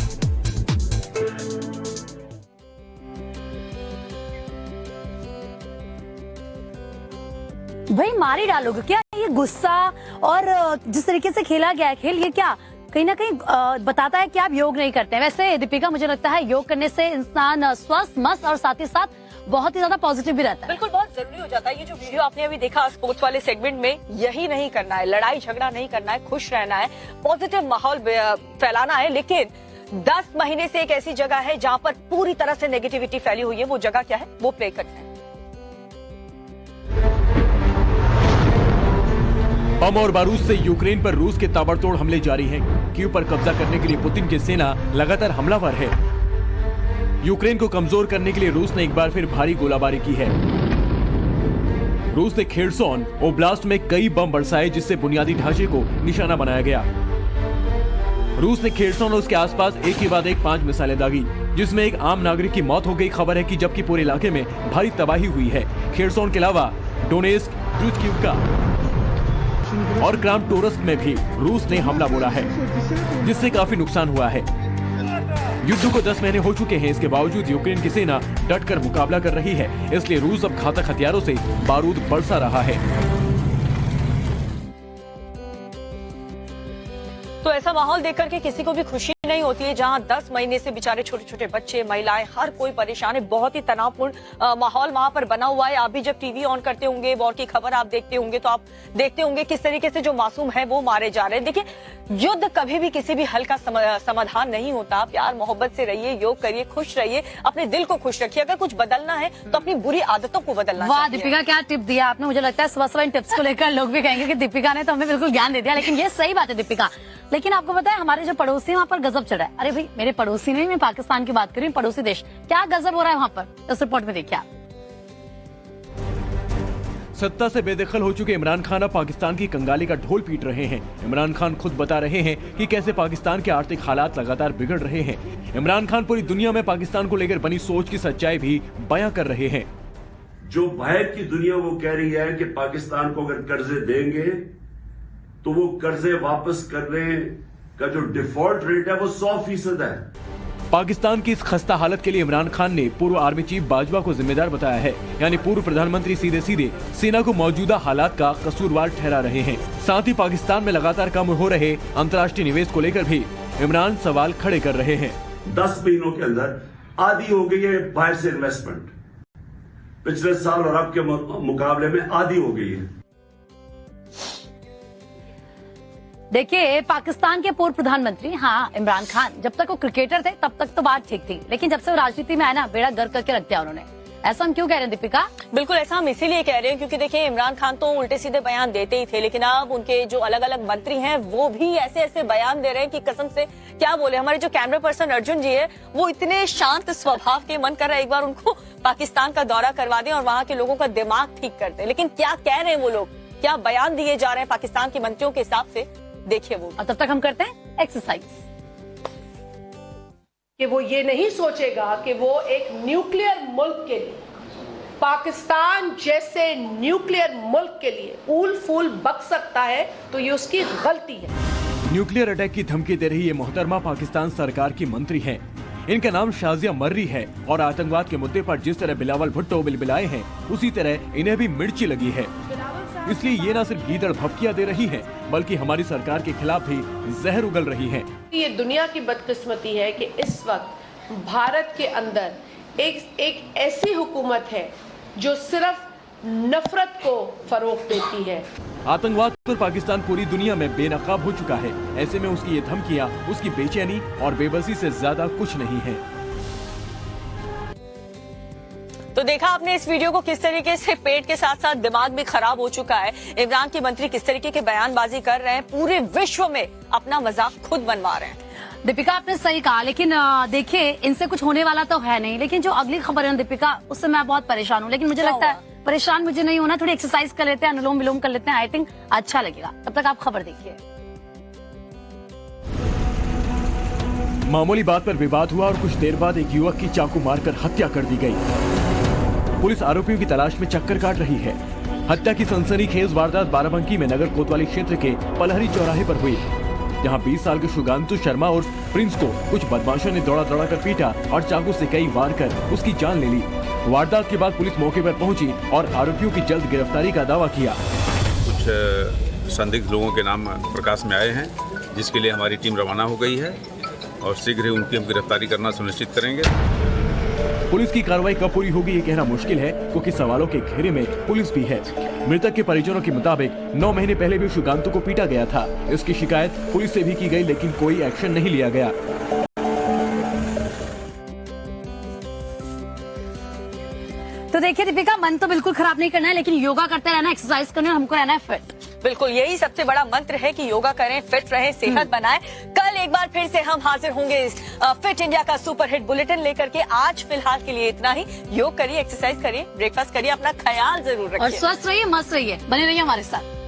भाई मार ही डालोगे क्या? ये गुस्सा और जिस तरीके से खेला गया है खेल, ये क्या कहीं ना कहीं बताता है कि आप योग नहीं करते हैं। वैसे दीपिका, मुझे लगता है योग करने से इंसान स्वस्थ, मस्त और साथ ही साथ बहुत ही ज्यादा पॉजिटिव भी रहता है। बिल्कुल, बहुत जरूरी हो जाता है। ये जो वीडियो आपने अभी देखा स्पोर्ट्स वाले सेगमेंट में, यही नहीं करना है, लड़ाई झगड़ा नहीं करना है, खुश रहना है, पॉजिटिव माहौल फैलाना है। लेकिन 10 महीने से एक ऐसी जगह है जहां पर पूरी तरह से नेगेटिविटी फैली हुई है। वो जगह क्या है, वो प्ले करते हैं। बम और बारूद से यूक्रेन पर रूस के ताबड़तोड़ हमले जारी हैं। कीव पर कब्जा करने के लिए पुतिन की सेना लगातार हमलावर है। यूक्रेन को कमजोर करने के लिए रूस ने एक बार फिर भारी गोलाबारी की है। रूस ने खेर्सोन ओब्लास्ट में कई बम बरसाए, जिससे बुनियादी ढांचे को निशाना बनाया गया। रूस ने खेर्सोन और उसके आसपास एक के बाद एक 5 मिसाइलें दागी, जिसमें एक आम नागरिक की मौत हो गई। खबर है कि जबकि पूरे इलाके में भारी तबाही हुई है। खेर्सोन के अलावा डोनेस्क, क्रुचकिवका और क्रामाटोर्स्क में भी रूस ने हमला बोला है, जिससे काफी नुकसान हुआ है। युद्ध को 10 महीने हो चुके हैं। इसके बावजूद यूक्रेन की सेना डटकर मुकाबला कर रही है, इसलिए रूस अब घातक हथियारों से बारूद बरसा रहा है। तो ऐसा माहौल देख करके किसी को भी खुशी नहीं होती है, जहां 10 महीने से बेचारे छोटे छोटे बच्चे, महिलाएं, हर कोई परेशान है। बहुत ही तनावपूर्ण माहौल वहां पर बना हुआ है। आप भी जब टीवी ऑन करते होंगे, वॉर की खबर आप देखते होंगे, तो आप देखते होंगे किस तरीके से जो मासूम है वो मारे जा रहे हैं। देखिए, युद्ध कभी भी किसी भी हल का समाधान नहीं होता। प्यार मोहब्बत से रहिए, योग करिए, खुश रहिए, अपने दिल को खुश रखिए। अगर कुछ बदलना है तो अपनी बुरी आदतों को बदलना चाहिए। वाह दीपिका, क्या टिप दिया आपने। मुझे लगता है सुबह इन टिप्स को लेकर लोग भी कहेंगे कि दीपिका ने तो हमें बिल्कुल ज्ञान दे दिया। लेकिन ये सही बात है दीपिका। लेकिन आपको पता है, हमारे जो पड़ोसी हैं वहाँ पर गजब चढ़ा है। अरे भाई, मेरे पड़ोसी नहीं, मैं पाकिस्तान की बात कर रही हूँ, पड़ोसी देश। क्या गजब हो रहा है वहाँ पर, इस रिपोर्ट में देखिए आप। सत्ता से बेदखल हो चुके इमरान खान अब पाकिस्तान की कंगाली का ढोल पीट रहे हैं। इमरान खान खुद बता रहे हैं कि कैसे पाकिस्तान के आर्थिक हालात लगातार बिगड़ रहे हैं। इमरान खान पूरी दुनिया में पाकिस्तान को लेकर बनी सोच की सच्चाई भी बयां कर रहे हैं। जो बाहर की दुनिया वो कह रही है कि पाकिस्तान को अगर कर्जे देंगे तो वो कर्जे वापस करने का जो डिफॉल्ट रेट है वो 100% है। पाकिस्तान की इस खस्ता हालत के लिए इमरान खान ने पूर्व आर्मी चीफ बाजवा को जिम्मेदार बताया है। यानी पूर्व प्रधानमंत्री सीधे सीधे सेना को मौजूदा हालात का कसूरवार ठहरा रहे हैं। साथ ही पाकिस्तान में लगातार कम हो रहे अंतर्राष्ट्रीय निवेश को लेकर भी इमरान सवाल खड़े कर रहे हैं। 10 महीनों के अंदर आधी हो गई है बाहर से इन्वेस्टमेंट, पिछले साल और अब के मुकाबले में आधी हो गई है। देखिए, पाकिस्तान के पूर्व प्रधानमंत्री इमरान खान, जब तक वो क्रिकेटर थे तब तक तो बात ठीक थी, लेकिन जब से वो राजनीति में आए ना, बेड़ा गर्क करके रख दिया उन्होंने। ऐसा हम क्यों कह रहे हैं दीपिका? बिल्कुल ऐसा हम इसीलिए कह रहे हैं क्योंकि देखिए, इमरान खान तो उल्टे सीधे बयान देते ही थे, लेकिन अब उनके जो अलग अलग मंत्री हैं वो भी ऐसे ऐसे बयान दे रहे हैं कि कसम से क्या बोले। हमारे जो कैमरा पर्सन अर्जुन जी है, वो इतने शांत स्वभाव के, मन कर रहा है एक बार उनको पाकिस्तान का दौरा करवा दें और वहाँ के लोगों का दिमाग ठीक कर दें। लेकिन क्या कह रहे हैं वो लोग, क्या बयान दिए जा रहे हैं पाकिस्तान के मंत्रियों के हिसाब से, देखिए वो। और तब तक हम करते हैं एक्सरसाइज। कि वो ये नहीं सोचेगा कि वो एक न्यूक्लियर मुल्क के लिए, पाकिस्तान जैसे न्यूक्लियर मुल्क के लिए ऊल फूल बक सकता है, तो ये उसकी गलती है। न्यूक्लियर अटैक की धमकी दे रही ये मोहतरमा पाकिस्तान सरकार की मंत्री हैं। इनका नाम शाजिया मर्री है और आतंकवाद के मुद्दे पर जिस तरह बिलावल भुट्टो बिलबिलाए हैं, उसी तरह इन्हें भी मिर्ची लगी है। इसलिए ये न सिर्फ गीदड़ भभकियां दे रही हैं, बल्कि हमारी सरकार के खिलाफ भी जहर उगल रही हैं। ये दुनिया की बदकिस्मती है कि इस वक्त भारत के अंदर एक ऐसी हुकूमत है जो सिर्फ नफरत को फरोग देती है। आतंकवाद पर पाकिस्तान पूरी दुनिया में बेनकाब हो चुका है। ऐसे में उसकी ये धमकियां उसकी बेचैनी और बेबसी से ज्यादा कुछ नहीं है। तो देखा आपने इस वीडियो को, किस तरीके से पेट के साथ साथ दिमाग भी खराब हो चुका है। इमरान के मंत्री किस तरीके के बयानबाजी कर रहे हैं, पूरे विश्व में अपना मजाक खुद बनवा रहे हैं। दीपिका आपने सही कहा, लेकिन देखिए इनसे कुछ होने वाला तो है नहीं, लेकिन जो अगली खबर है ना दीपिका, उससे मैं बहुत परेशान हूँ। लेकिन मुझे लगता है परेशान मुझे नहीं होना, थोड़ी एक्सरसाइज कर लेते हैं, अनुलोम विलोम कर लेते हैं, आई थिंक अच्छा लगेगा। तब तक आप खबर देखिए। मामूली बात पर विवाद हुआ और कुछ देर बाद एक युवक की चाकू मारकर हत्या कर दी गई। पुलिस आरोपियों की तलाश में चक्कर काट रही है। हत्या की सनसनीखेज वारदात बाराबंकी में नगर कोतवाली क्षेत्र के पलहरी चौराहे पर हुई, जहां 20 साल के शुगांतु शर्मा और प्रिंस को कुछ बदमाशों ने दौड़ा कर पीटा और चाकू से कई वार कर उसकी जान ले ली। वारदात के बाद पुलिस मौके पर पहुंची और आरोपियों की जल्द गिरफ्तारी का दावा किया। कुछ संदिग्ध लोगों के नाम प्रकाश में आए हैं, जिसके लिए हमारी टीम रवाना हो गई है और शीघ्र ही उनकी हम गिरफ्तारी करना सुनिश्चित करेंगे। पुलिस की कार्रवाई कब पूरी होगी ये कहना मुश्किल है, क्योंकि सवालों के घेरे में पुलिस भी है। मृतक के परिजनों के मुताबिक 9 महीने पहले भी शुगांतु को पीटा गया था। इसकी शिकायत पुलिस से भी की गई, लेकिन कोई एक्शन नहीं लिया गया। तो देखिए दीपिका, मन तो बिल्कुल खराब नहीं करना है, लेकिन योगा करते रहना, एक्सरसाइज करना, हमको रहना है फिट। बिल्कुल, यही सबसे बड़ा मंत्र है कि योगा करें, फिट रहें, सेहत बनाएं। कल एक बार फिर से हम हाजिर होंगे इस फिट इंडिया का सुपरहिट बुलेटिन लेकर के। आज फिलहाल के लिए इतना ही। योग करिए, एक्सरसाइज करिए, ब्रेकफास्ट करिए, अपना ख्याल जरूर रखिए और स्वस्थ रहिए, मस्त रहिए, बने रहिए हमारे साथ।